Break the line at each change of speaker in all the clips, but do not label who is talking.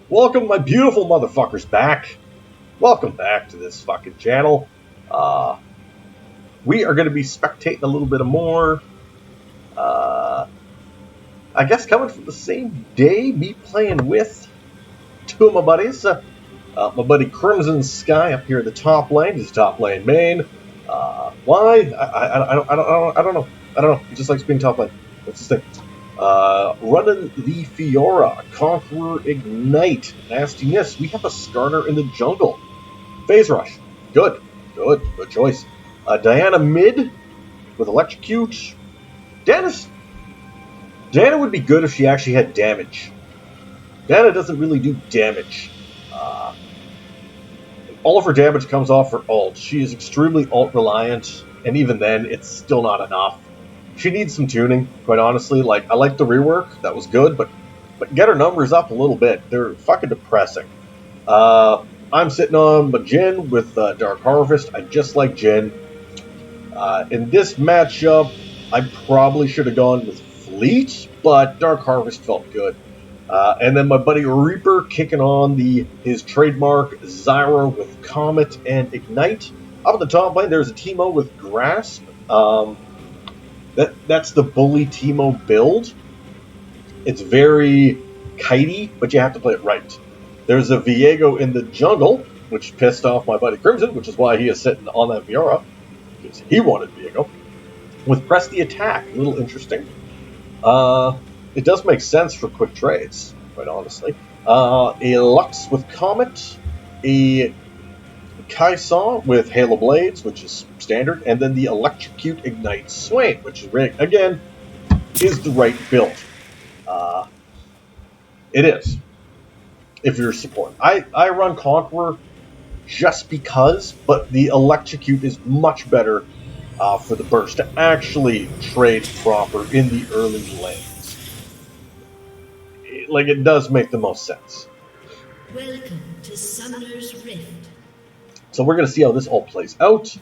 Welcome, my beautiful motherfuckers, back. Welcome back to this fucking channel. We are going to be spectating a little bit more. I guess coming from the same day, me playing with two of my buddies. My buddy Crimson Sky up here in the top lane. He's top lane main. Why? I don't know. I don't know. He just likes being top lane. That's his thing. Running the Fiora, Conqueror Ignite, nastiness. We have a starter in the jungle. Phase Rush, good choice. Diana mid with Electrocute. Diana would be good if she actually had damage. Diana doesn't really do damage. All of her damage comes off her ult. She is extremely ult reliant, and even then, it's still not enough. She needs some tuning, quite honestly. Like, I like the rework, that was good, but get her numbers up a little bit. They're fucking depressing. I'm sitting on my Jhin with Dark Harvest. I just like Jhin. In this matchup, I probably should have gone with Fleet, but Dark Harvest felt good. And then my buddy Reaper kicking on his trademark Zyra with Comet and Ignite. Up at the top lane, there's a Teemo with Grasp. That's the bully Teemo build. It's very kitey, but you have to play it right. There's a Viego in the jungle, which pissed off my buddy Crimson, which is why he is sitting on that Fiora, because he wanted Viego. With Press the Attack, a little interesting. It does make sense for quick trades, quite honestly. A Lux with Comet, a Kai'Sa with Halo Blades, which is standard, and then the Electrocute Ignite Swain, which is, again, is the right build. It is, if you're support. I run Conqueror just because, but the Electrocute is much better for the burst to actually trade proper in the early lanes. Like, it does make the most sense.
Welcome to Summoner's Rift.
So we're going to see how this all plays out.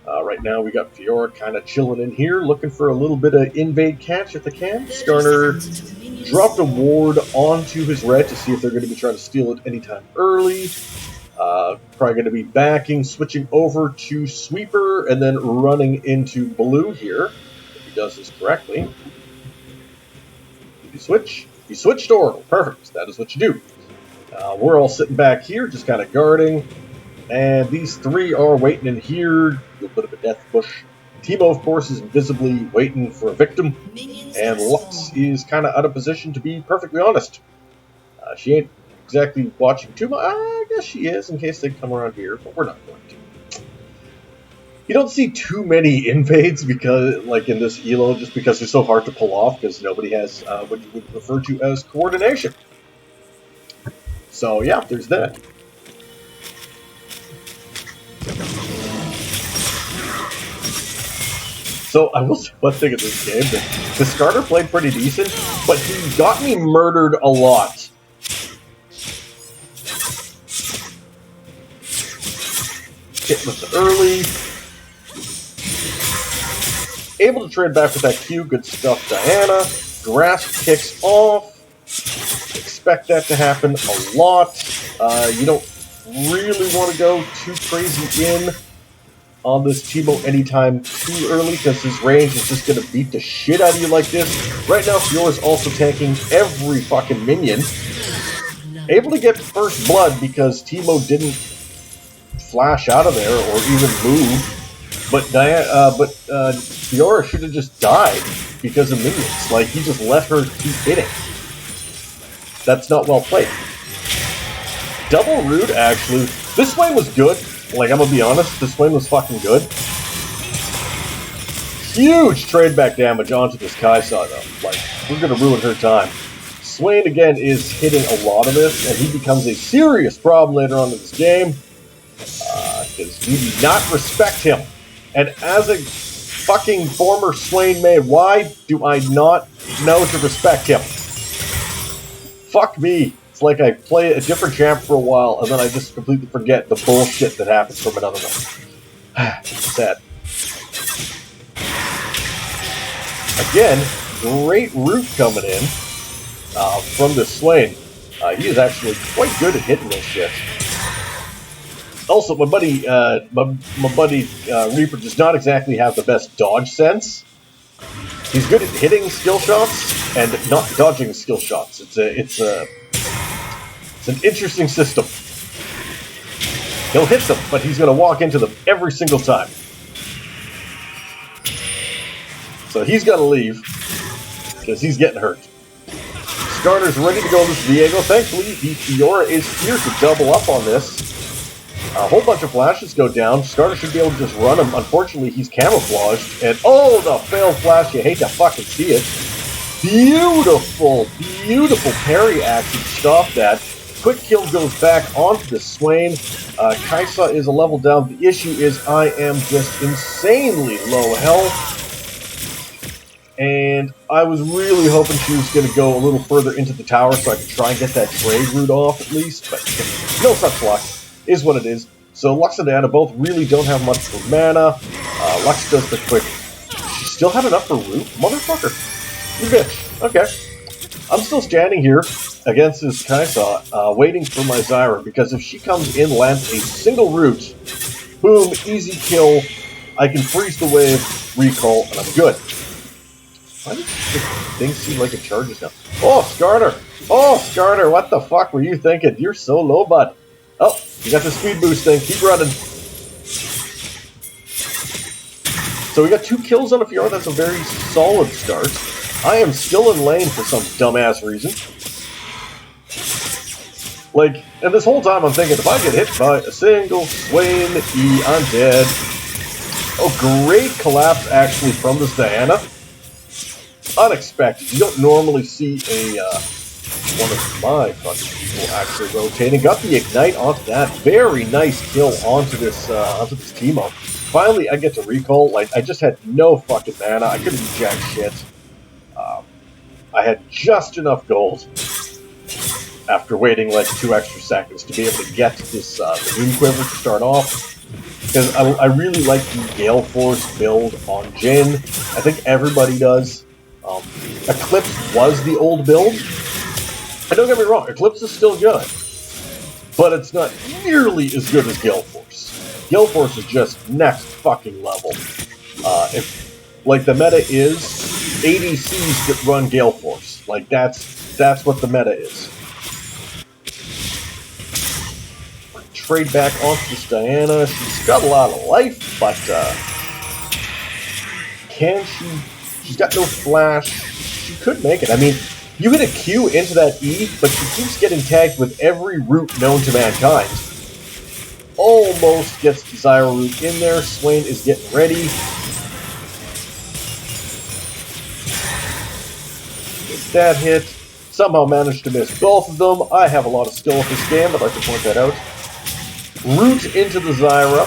Right now we got Fiora kind of chilling in here, looking for a little bit of invade catch if they can. Skarner dropped a ward onto his red to see if they're going to be trying to steal it anytime early. Probably going to be backing, switching over to Sweeper, and then running into Blue here, if he does this correctly. Did he switch? He switched to Oracle. Perfect. That is what you do. We're all sitting back here, just kind of guarding. And these three are waiting in here. A little bit of a death push. Teemo, of course, is visibly waiting for a victim. And Lux is kind of out of position, to be perfectly honest. She ain't exactly watching too much. I guess she is, in case they come around here, but we're not going to. You don't see too many invades because, like in this elo, just because they're so hard to pull off, because nobody has what you would refer to as coordination. So yeah, there's that. So I will say one thing in this game, that the starter played pretty decent, but he got me murdered a lot. Hit with the early. Able to trade back with that Q, good stuff, Diana. Grasp kicks off. Expect that to happen a lot. You don't really want to go too crazy in on this Teemo anytime too early, because his range is just going to beat the shit out of you like this. Right now, Fiora's also tanking every fucking minion. Able to get first blood because Teemo didn't flash out of there or even move. But Fiora should have just died because of minions. Like, he just let her keep hitting. That's not well played. Double Rude, actually. This lane was good. Like, I'm gonna be honest, this lane was fucking good. Huge trade back damage onto this Kai'Sa, though. Like, we're gonna ruin her time. Swain, again, is hitting a lot of this, and he becomes a serious problem later on in this game. Because you do not respect him. And as a fucking former Swain main, why do I not know to respect him? Fuck me. It's like I play a different champ for a while, and then I just completely forget the bullshit that happens from another one. Sad. Again, great root coming in from this Swain. He is actually quite good at hitting this shit. Also, my buddy Reaper does not exactly have the best dodge sense. He's good at hitting skill shots and not dodging skill shots. It's an interesting system. He'll hit them, but he's going to walk into them every single time. So he's got to leave because he's getting hurt. Starter's ready to go with Diego. Thankfully, the Fiora is here to double up on this. A whole bunch of flashes go down. Starter should be able to just run him. Unfortunately, he's camouflaged. And oh, the failed flash. You hate to fucking see it. Beautiful, beautiful parry action. Stop that. Quick kill goes back onto the Swain. Kaisa is a level down. The issue is I am just insanely low health. And I was really hoping she was going to go a little further into the tower so I could try and get that trade route off at least. But no such luck. Is what it is. So Lux and Diana both really don't have much for mana. Lux does the quick. She still had enough for root? Motherfucker. You bitch. Okay. I'm still standing here against this Kaisa, waiting for my Zyra, because if she comes in, lands a single root, boom, easy kill, I can freeze the wave, recall, and I'm good. Why does this thing seem like it charges now? Oh, Skarner! Oh, Skarner, what the fuck were you thinking? You're so low, bud. Oh, you got the speed boost thing. Keep running. So we got 2 kills on a Fiora. That's a very solid start. I am still in lane for some dumbass reason. Like, and this whole time I'm thinking, if I get hit by a single Swain E, I'm dead. Oh, great collapse actually from this Diana. Unexpected. You don't normally see a one of my fucking people actually rotating. Got the ignite onto that. Very nice kill onto this Teemo. Finally, I get to recall. Like, I just had no fucking mana. I couldn't do jack shit. I had just enough gold after waiting like 2 extra seconds to be able to get this the Moon Quiver to start off. Because I really like the Gale Force build on Jhin. I think everybody does. Eclipse was the old build. And don't get me wrong, Eclipse is still good. But it's not nearly as good as Gale Force. Gale Force is just next fucking level. If like the meta is ADCs that run Gale Force. Like that's what the meta is. Trade back onto this Diana. She's got a lot of life, but can she? She's got no flash. She could make it. I mean, you hit a Q into that E, but she keeps getting tagged with every route known to mankind. Almost gets the Zyra route in there. Swain is getting ready. Get that hit. Somehow managed to miss both of them. I have a lot of skill at this game, I'd like to point that out. Root into the Zyra.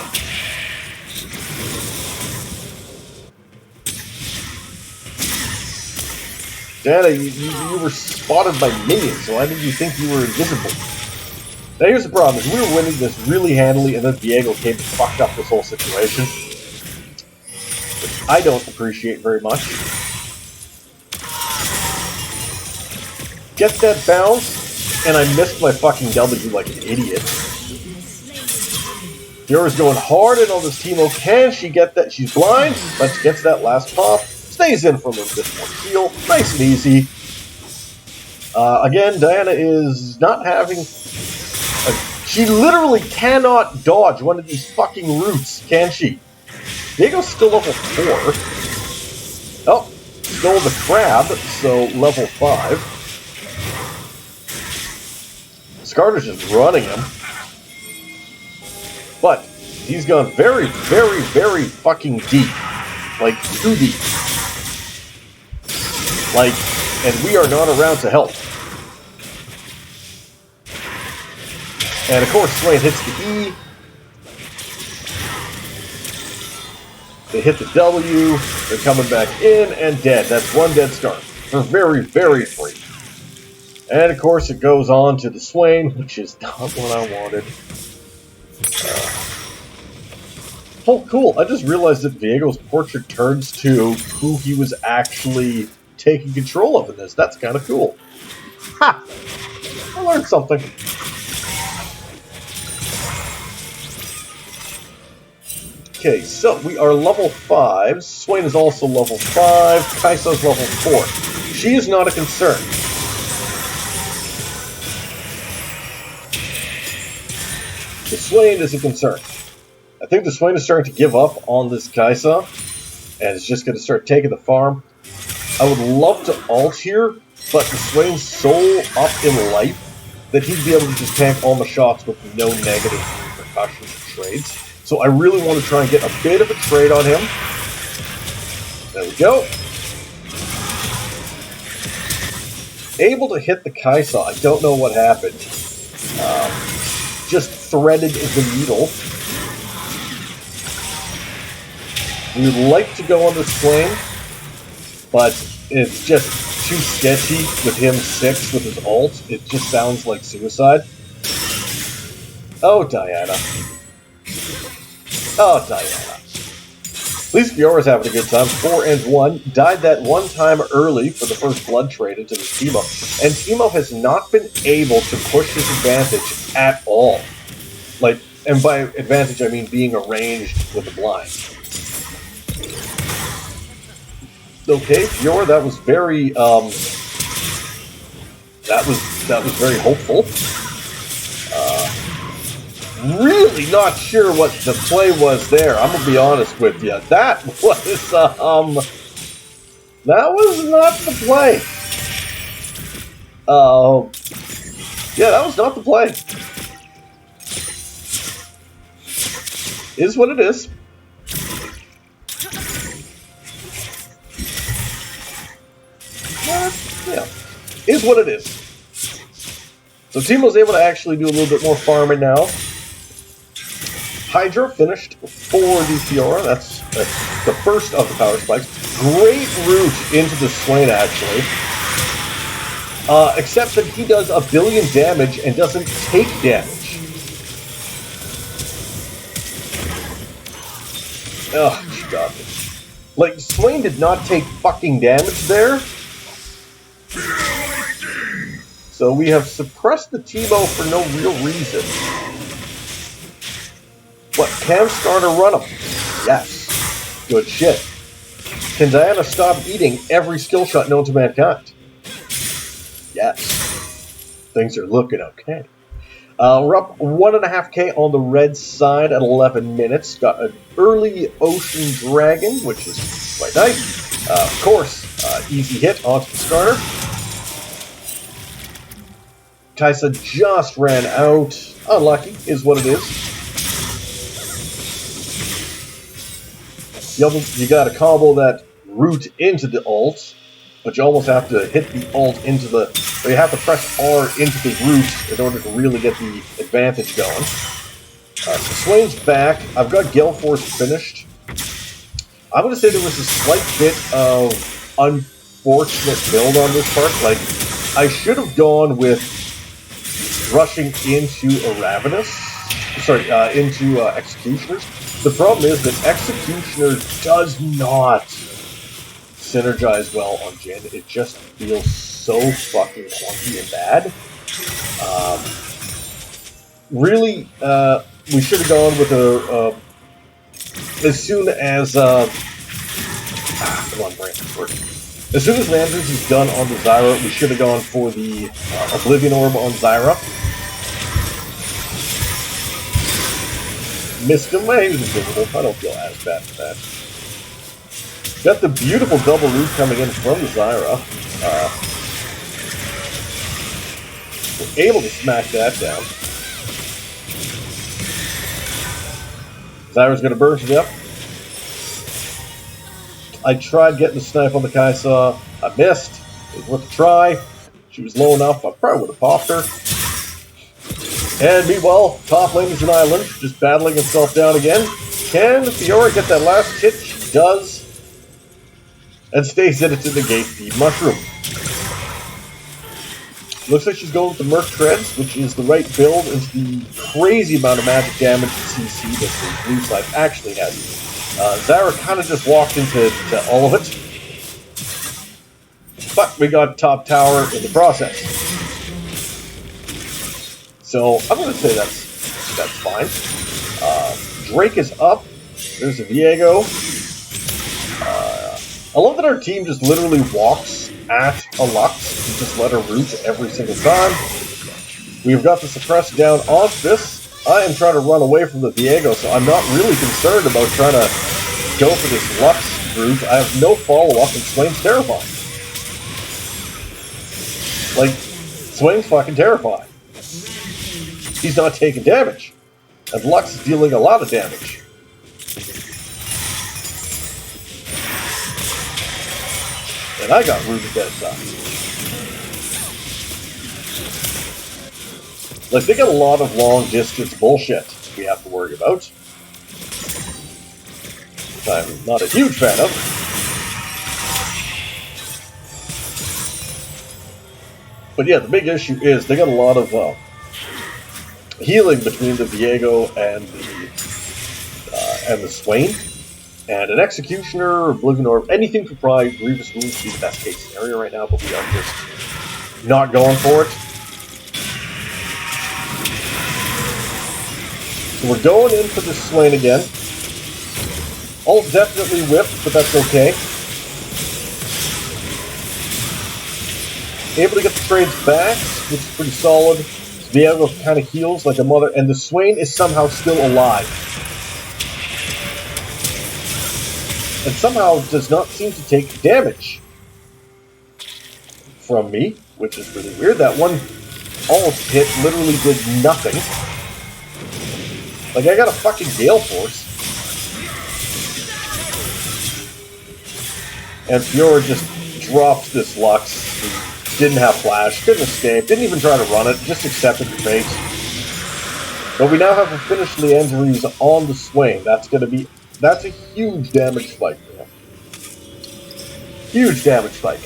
Dana, you were spotted by minions, so why did you think you were invisible? Now here's the problem, is we were winning this really handily, and then Diego came and fucked up this whole situation. Which I don't appreciate very much. Get that bounce, and I missed my fucking W like an idiot. Fiora's going hard in on this Teemo. Can she get that? She's blind, but she gets that last pop. Stays in for a little bit more heal. Nice and easy. Again, Diana is not having... she literally cannot dodge one of these fucking roots, can she? Diego's still level 4. Oh, stole the crab, so level 5. Skarner's just running him. But he's gone very, very, very fucking deep. Like, too deep. Like, and we are not around to help. And of course, Swain hits the E. They hit the W. They're coming back in and dead. That's one dead start. For very, very free. And of course, it goes on to the Swain, which is not what I wanted. Oh, cool. I just realized that Diego's portrait turns to who he was actually taking control of in this. That's kind of cool. Ha! I learned something. Okay, so we are level 5. Swain is also level 5. Kaisa's level 4. She is not a concern. The Swain is a concern. I think the Swain is starting to give up on this Kaisa, and is just going to start taking the farm. I would love to ult here, but the Swain's so up in life that he'd be able to just tank all the shots with no negative repercussions or trades. So I really want to try and get a bit of a trade on him. There we go. Able to hit the Kaisa. I don't know what happened. Just threaded the needle. We would like to go on this flame, but it's just too sketchy with him 6 with his ult. It just sounds like suicide. Oh, Diana. Oh, Diana. At least Fiora's having a good time. 4 and 1. Died that one time early for the first blood trade into the Teemo. And Teemo has not been able to push his advantage at all. Like, and by advantage I mean being arranged with the blind. Okay, Fiora, that was very that was very hopeful. Really not sure what the play was there. I'm gonna be honest with you. That was not the play. Yeah, that was not the play. Is what it is. Yeah, is what it is. So Teemo's able to actually do a little bit more farming now. Hydra finished for the Fiora. That's the first of the power spikes. Great route into the Swain, actually. Except that he does 1 billion damage and doesn't take damage. Oh, God. Like, Swain did not take fucking damage there. So we have suppressed the Teemo for no real reason. What, can Starter run him? Yes. Good shit. Can Diana stop eating every skill shot known to mankind? Yes. Things are looking okay. We're up 1.5k on the red side at 11 minutes. Got an early Ocean Dragon, which is quite nice. Of course, easy hit onto the starter. Kaisa just ran out. Unlucky is what it is. You gotta combo that root into the ult, but you almost have to hit the ult into the... Or you have to press R into the root in order to really get the advantage going. So Swain's back. I've got Gale Force finished. I'm going to say there was a slight bit of unfortunate build on this part. Like, I should have gone with rushing into into Executioners. The problem is that Executioner does not synergize well on Jhin. It just feels so fucking clunky and bad. Really, we should have gone with a as soon as come on, brain. As soon as Landers is done on the Zyra, we should have gone for the Oblivion Orb on Zyra. Missed him. He was invisible. I don't feel as bad for that. Got the beautiful double root coming in from the Zyra. We're able to smack that down. Zyra's going to burst it up. I tried getting the snipe on the Kaisa. I missed. It was worth a try. She was low enough. I probably would have popped her. And meanwhile, top lane is an island, just battling himself down again. Can Fiora get that last hit? She does. And stays in it to negate the mushroom. Looks like she's going with the Merc Treads, which is the right build into the crazy amount of magic damage and CC that the blue side actually has. Zyra kind of just walked into all of it. But we got top tower in the process. So I'm going to say that's fine. Drake is up. There's a Viego. I love that our team just literally walks at a Lux and just let her root every single time. We've got the suppress down off this. I am trying to run away from the Viego, so I'm not really concerned about trying to go for this Lux root. I have no follow-up, and Swain's terrifying. Like, Swain's fucking terrifying. He's not taking damage. And Lux is dealing a lot of damage. And I got rooted that time. Like, they got a lot of long-distance bullshit we have to worry about. Which I'm not a huge fan of. But yeah, the big issue is they got a lot of healing between the Viego and the Swain. And an Executioner, Oblivion Orb, anything to provide Grievous Wounds would be the best case scenario right now, but we are just not going for it. So we're going in for the Swain again. Ult definitely whipped, but that's okay. Able to get the trades back, which is pretty solid. Viego kind of heals like a mother, and the Swain is somehow still alive. And somehow does not seem to take damage from me, which is really weird. That one ult hit literally did nothing. Like, I got a fucking Gale Force. And Fiora just dropped this Lux. Didn't have flash, couldn't escape, didn't even try to run it, just accepted the fate. But we now have a finished Leandries on the Swain. That's a huge damage spike, man. Huge damage spike.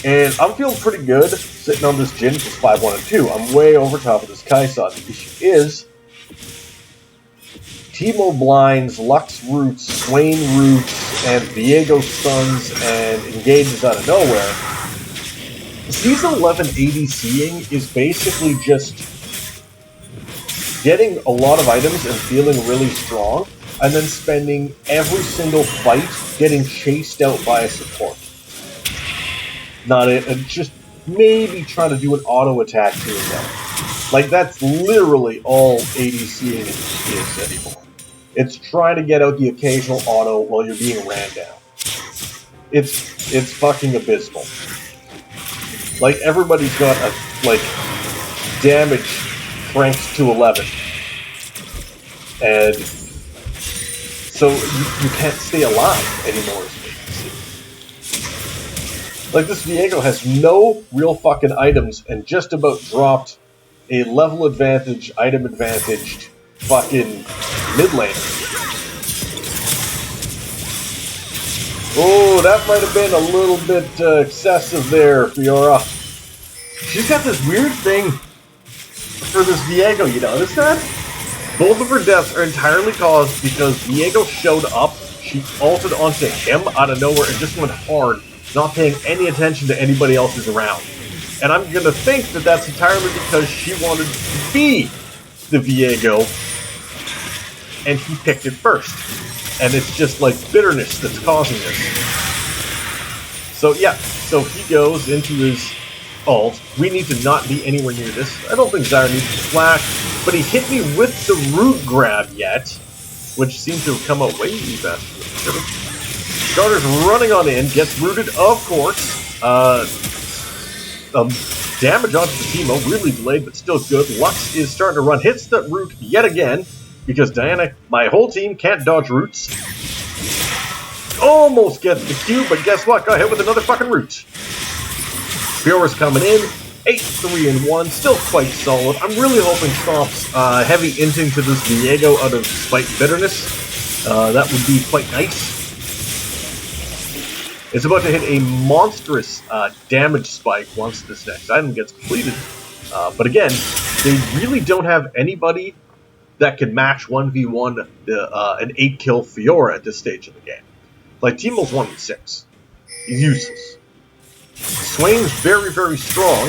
And I'm feeling pretty good sitting on this Jhin for 5-1 and 2. I'm way over top of this Kai'Sa. The issue is Teemo blinds, Lux roots, Swain roots, and Viego stuns and engages out of nowhere. Season 11 ADCing is basically just getting a lot of items and feeling really strong, and then spending every single fight getting chased out by a support. Not it, and just maybe trying to do an auto attack here and there. Like, that's literally all ADCing is anymore. It's trying to get out the occasional auto while you're being ran down. It's fucking abysmal. Like, everybody's got a, like, damage cranked to 11. And so you can't stay alive anymore as we can see. Like, this Viego has no real fucking items and just about dropped a level advantage, item advantaged fucking mid laner. Oh, that might have been a little bit excessive there, Fiora. She's got this weird thing for this Viego, you notice that? Both of her deaths are entirely caused because Viego showed up, she ulted onto him out of nowhere and just went hard, not paying any attention to anybody else's around. And I'm gonna think that that's entirely because she wanted to be the Viego, and he picked it first. And it's just like bitterness that's causing this. So yeah, so he goes into his ult. We need to not be anywhere near this. I don't think Zyra needs to flash, but he hit me with the root grab yet, which seems to have come out way faster. Starter's running on in, gets rooted, of course. Damage onto the Teemo, really delayed, but still good. Lux is starting to run, hits the root yet again, because Diana, my whole team, can't dodge roots. Almost gets the Q, but guess what? Got hit with another fucking root. Fiora's coming in. 8-3-1, still quite solid. I'm really hoping Stomp's heavy inting to this Viego out of spite bitterness. That would be quite nice. It's about to hit a monstrous damage spike once this next item gets completed. But again, they really don't have anybody that can match 1v1 an 8-kill Fiora at this stage of the game. Like, Teemo's 1v6. He's useless. Swain's very, very strong.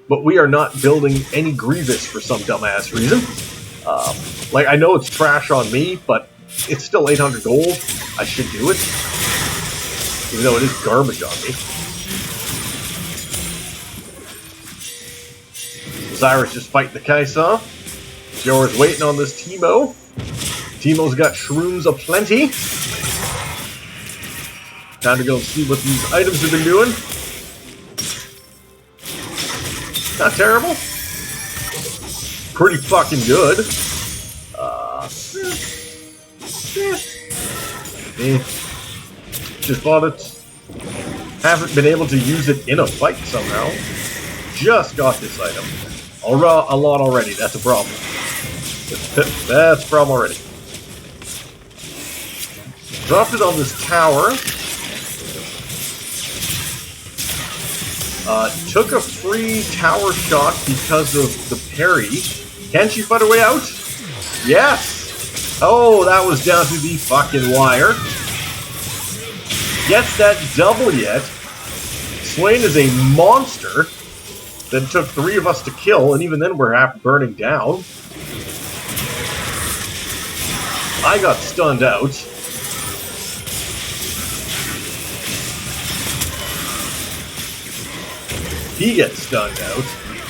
but we are not building any Grievous for some dumbass reason. Like, I know it's trash on me, but it's still 800 gold. I should do it. Even though it is garbage on me. Zyra's just fighting the Kaisa. Fiora's waiting on this Teemo. Teemo's got shrooms aplenty. Time to go and see what these items have been doing. Not terrible. Pretty fucking good. Just bought it. Haven't been able to use it in a fight somehow. Just got this item. A lot already. That's a problem. That's a problem already. Dropped it on this tower. Took a free tower shot because of the parry. Can she fight her way out? Yes! Oh, that was down to the fucking wire. Gets that double yet. Swain is a monster. That took 3 of us to kill, and even then we're half burning down. I got stunned out. He gets stunned out.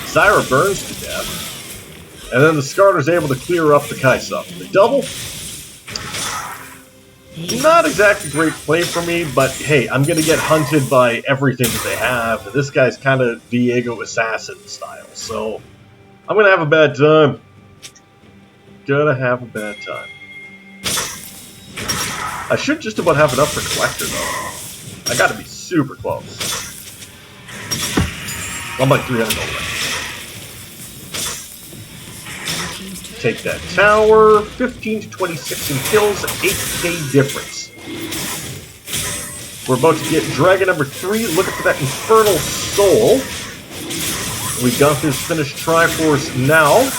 Zyra burns to death. And then the Skarner's able to clear up the Kaisa. The double? Not exactly great play for me, but hey, I'm going to get hunted by everything that they have. This guy's kind of Diego Assassin style, so I'm going to have a bad time. Gonna have a bad time. I should just about have enough for Collector, though. I got to be super close. I'm like 300 gold left. Take that tower, 15 to 26 in kills, 8k difference. We're about to get dragon number 3, looking for that infernal soul. We got this finished Triforce now.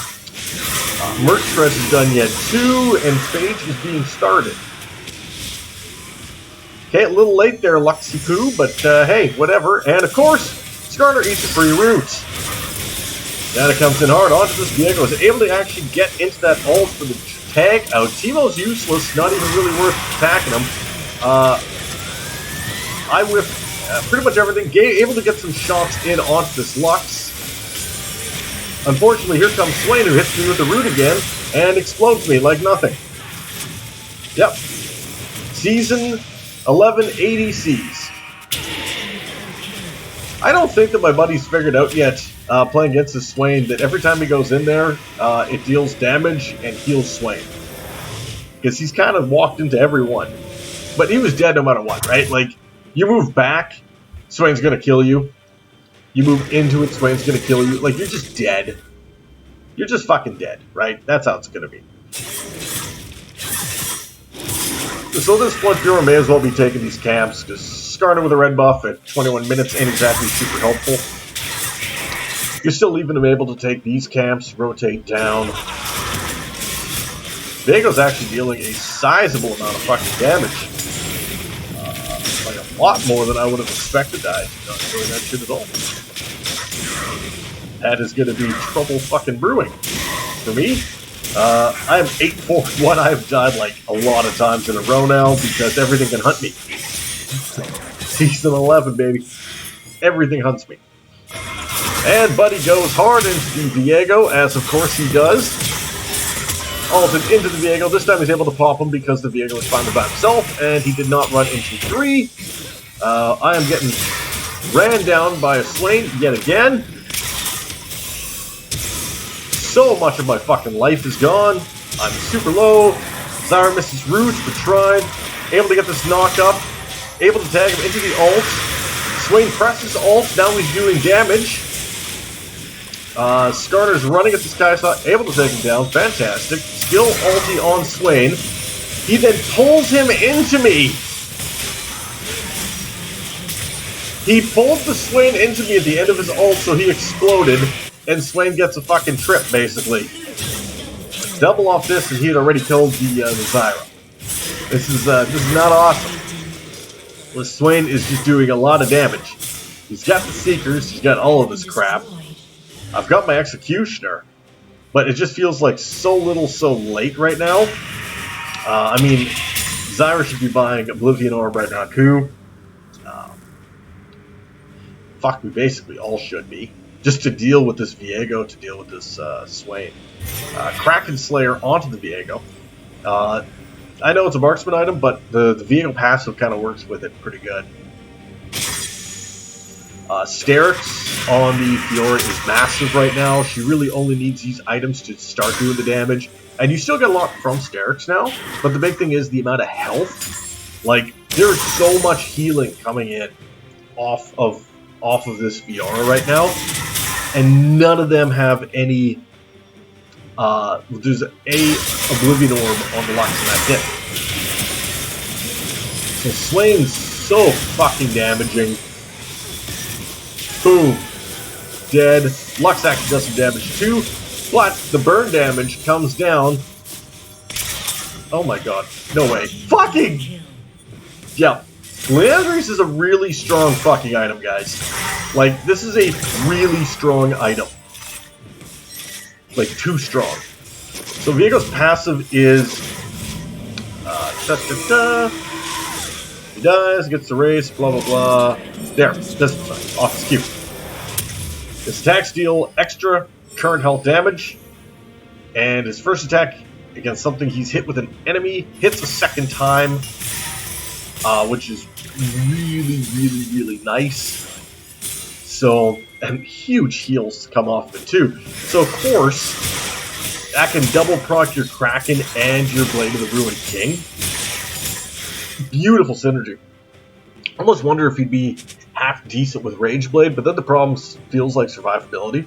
Merc Stress is done yet too, and Phage is being started. Okay, a little late there, Luxy Poo, but hey, whatever. And of course, Skarner eats a free root. Nana comes in hard onto this Diego, is able to actually get into that ult for the tag out. Teemo's useless, not even really worth attacking him. I whiffed pretty much everything, able to get some shots in onto this Lux. Unfortunately, here comes Swain, who hits me with the root again, and explodes me like nothing. Yep. Season 11 ADCs. I don't think that my buddy's figured out yet, playing against this Swain, that every time he goes in there, it deals damage and heals Swain. Because he's kind of walked into every one. But he was dead no matter what, right? Like, you move back, Swain's gonna kill you. You move into it, Swain's gonna kill you. Like, you're just dead. You're just fucking dead, right? That's how it's gonna be. So at this point, Fiora may as well be taking these camps, because Skarner with a red buff at 21 minutes ain't exactly super helpful. You're still leaving him able to take these camps, rotate down. Diego's actually dealing a sizable amount of fucking damage. Like a lot more than I would have expected. I'm not doing that shit at all. That is going to be trouble fucking brewing. For me, I am 8-4-1. I have died like a lot of times in a row now because everything can hunt me. Season 11, baby. Everything hunts me. And Buddy goes hard into the Diego, as of course he does. Ulted into the Diego. This time he's able to pop him because the Diego was finally by himself, and he did not run into 3. I am getting ran down by a Swain yet again. So much of my fucking life is gone. I'm super low. Zyra misses root, but tried. Able to get this knock up. Able to tag him into the ult. Swain presses ult. Now he's doing damage. Skarner's running at this guy, so able to take him down. Fantastic. Skill ulti on Swain. He then pulls him into me. He pulled the Swain into me at the end of his ult, so he exploded. And Swain gets a fucking trip, basically. Double off this, and he had already killed the Zyra. This is not awesome. Well, Swain is just doing a lot of damage. He's got the Seekers, he's got all of this crap. I've got my Executioner, but it just feels like so little so late right now. I mean, Zyra should be buying Oblivion Orb right now, too. Fuck, we basically all should be. Just to deal with this Viego, to deal with this Swain. Kraken Slayer onto the Viego. I know it's a marksman item, but the Viego passive kind of works with it pretty good. Sterix on the Fiora is massive right now. She really only needs these items to start doing the damage. And you still get a lot from Sterix now, but the big thing is the amount of health. Like, there's so much healing coming in off of this Fiora right now, and none of them have any. There's a Oblivion Orb on the Lux, and that's it. So Swain's so fucking damaging. Boom, dead. Lux actually does some damage too, but the burn damage comes down. Oh my god, no way! Fucking yeah. Leandris is a really strong fucking item, guys. Like, this is a really strong item. Like, too strong. So Viego's passive is... He dies, gets the race, blah blah blah. There, this one's off his cue. His attacks deal extra current health damage. And his first attack against something he's hit with an enemy hits a second time. Which is really nice. So, and huge heals come off of it too. So of course, that can double proc your Kraken and your Blade of the Ruined King. Beautiful synergy. I almost wonder if he'd be half decent with Rage Blade, but then the problem feels like survivability.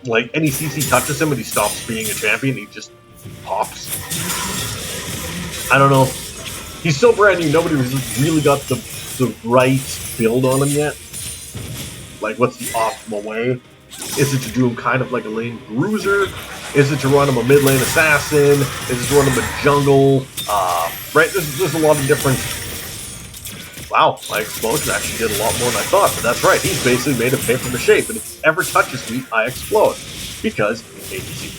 Like, any CC touches him and he stops being a champion, he just pops. I don't know. He's still brand new, nobody really got the right build on him yet. Like, what's the optimal way? Is it to do him kind of like a lane bruiser? Is it to run him a mid lane assassin? Is it to run him a jungle? Right, there's a lot of different... Wow, my explosion actually did a lot more than I thought, but that's right, he's basically made of paper mache, but if it ever touches me, I explode. Because ADC.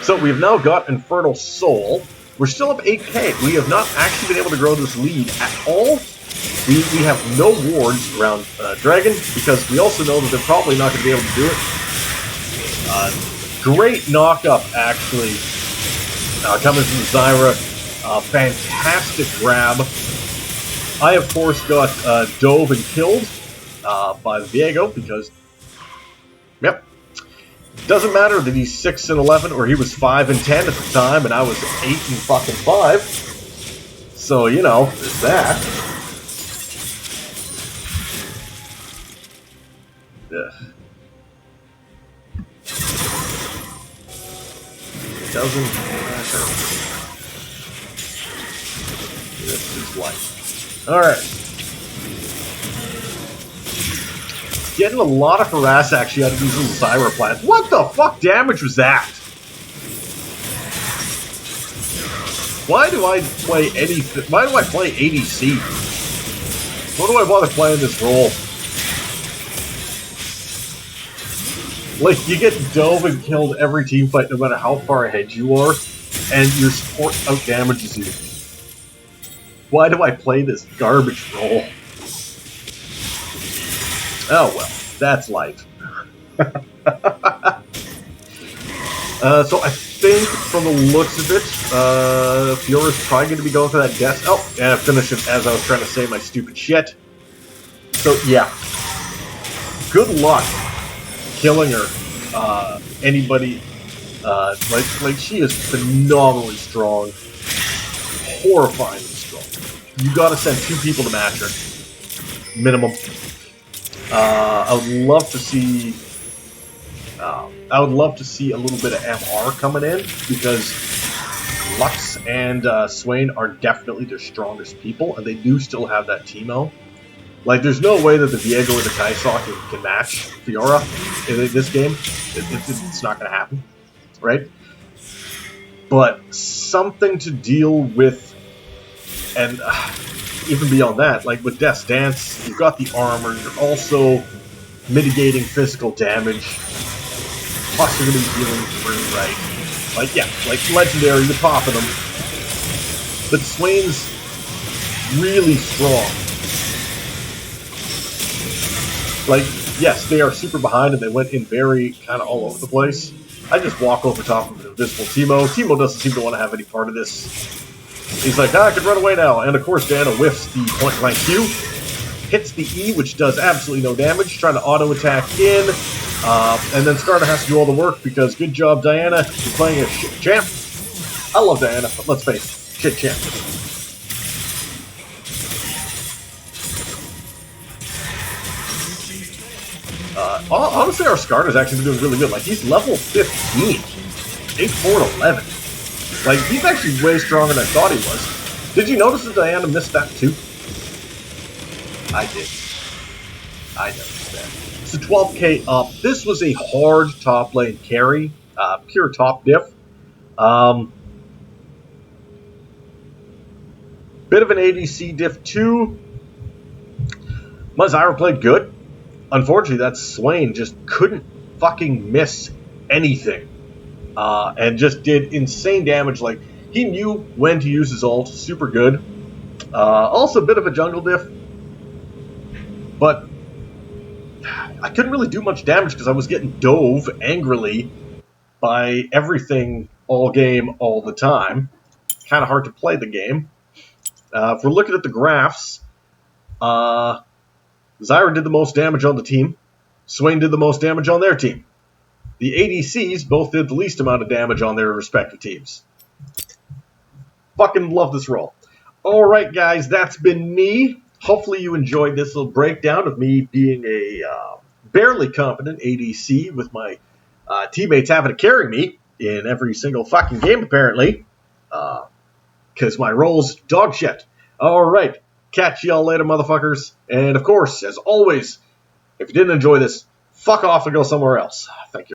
So we've now got Infernal Soul. We're still up 8k. We have not actually been able to grow this lead at all. We have no wards around Dragon, because we also know that they're probably not going to be able to do it. Great knock-up, actually, coming from Zyra. Fantastic grab. I, of course, got dove and killed by Viego, because, yep. Doesn't matter that he's 6 and 11, or he was 5 and 10 at the time, and I was 8 and fucking 5. So, you know, there's that. Ugh. Doesn't matter. This is life. Alright. Getting a lot of harass actually out of these little Zyra plants. What the fuck damage was that? Why do I play anything? Why do I play ADC? What do I bother playing this role? Like, you get dove and killed every team fight no matter how far ahead you are, and your support out-damages you. Why do I play this garbage role? Oh well, that's life. So I think from the looks of it, Fiora's probably going to be going for that death. Oh, and I finished it as I was trying to say my stupid shit. So yeah, good luck killing her. Anybody, like she is phenomenally strong, horrifyingly strong. You got to send 2 people to match her, minimum. I would love to see. I would love to see a little bit of MR coming in, because Lux and Swain are definitely their strongest people, and they do still have that Teemo. Like, there's no way that the Viego or the Kai'Sa can match Fiora in this game. It's not going to happen, right? But something to deal with, and even beyond that, like with Death's Dance, you've got the armor, you're also mitigating physical damage, plus you're going to be dealing through, right? Like, yeah, like Legendary, you're popping them. But Swain's really strong. Like, yes, they are super behind and they went in very kind of all over the place. I just walk over top of an invisible Teemo. Teemo doesn't seem to want to have any part of this. He's like, I can run away now. And of course, Diana whiffs the point blank Q. Hits the E, which does absolutely no damage. Trying to auto attack in. And then Skarner has to do all the work because good job, Diana. You're playing a shit champ. I love Diana, but let's face it, shit champ. Honestly, our Skarner's actually been doing really good. Like, he's level 15. 8-4 and 11. Like, he's actually way stronger than I thought he was. Did you notice that Diana missed that too? I did. I noticed that. So 12k up. This was a hard top lane carry. Pure top diff. Bit of an ADC diff too. Zyra played good. Unfortunately, that Swain just couldn't fucking miss anything. And just did insane damage. Like, he knew when to use his ult. Super good. Also a bit of a jungle diff. But I couldn't really do much damage because I was getting dove angrily by everything all game, all the time. Kind of hard to play the game. If we're looking at the graphs, Zyra did the most damage on the team. Swain did the most damage on their team. The ADCs both did the least amount of damage on their respective teams. Fucking love this role. Alright, guys, that's been me. Hopefully you enjoyed this little breakdown of me being a barely competent ADC with my teammates having to carry me in every single fucking game, apparently. Because my role's dog shit. Alright, catch y'all later, motherfuckers. And of course, as always, if you didn't enjoy this, fuck off and go somewhere else. Thank you.